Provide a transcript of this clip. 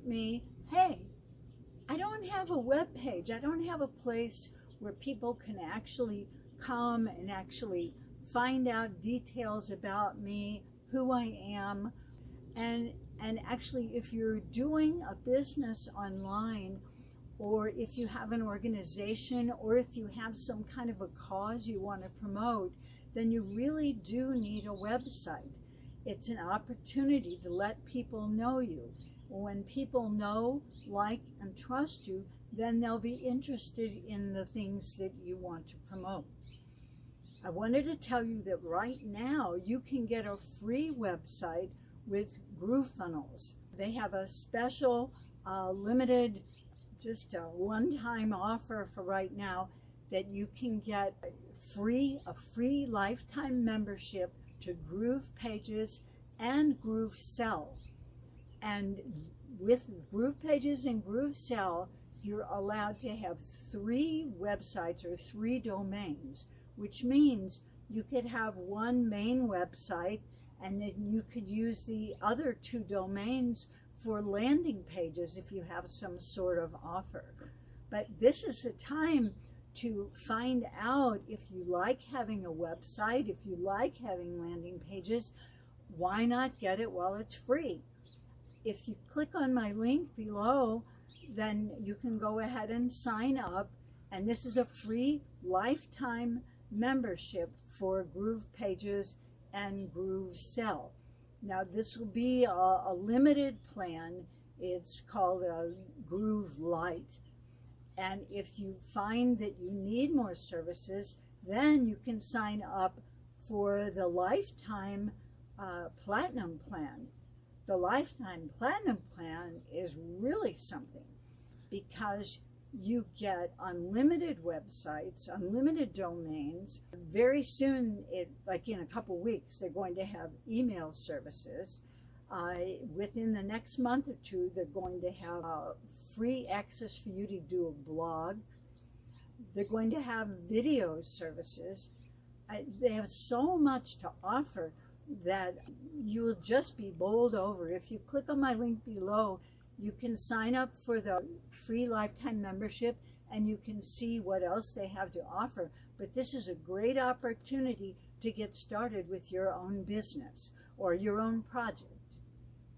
about me, hey, I don't have a web page. I don't have a place where people can actually come and actually find out details about me, who I am. And actually, if you're doing a business online, or if you have an organization, or if you have some kind of a cause you want to promote, then you really do need a website. It's an opportunity to let people know you. When people know, like, and trust you, then they'll be interested in the things that you want to promote. I wanted to tell you that right now you can get a free website with GrooveFunnels. They have a special limited, just a one-time offer for right now, that you can get a free lifetime membership to GroovePages and GrooveSell. And with GroovePages and GrooveSell, you're allowed to have 3 websites or 3 domains, which means you could have one main website, and then you could use the other 2 domains for landing pages if you have some sort of offer. But this is the time to find out if you like having a website, if you like having landing pages. Why not get it while it's free? If you click on my link below, then you can go ahead and sign up, and this is a free lifetime membership for GroovePages and GrooveSell. Now this will be a limited plan. It's called a Groove Lite. And if you find that you need more services, then you can sign up for the lifetime platinum plan. The lifetime platinum plan is really something, because you get unlimited websites, unlimited domains. Very soon, like in a couple weeks, they're going to have email services. Within the next month or 2, they're going to have free access for you to do a blog. They're going to have video services. They have so much to offer that you will just be bowled over. If you click on my link below, you can sign up for the free lifetime membership, and you can see what else they have to offer. But this is a great opportunity to get started with your own business or your own project.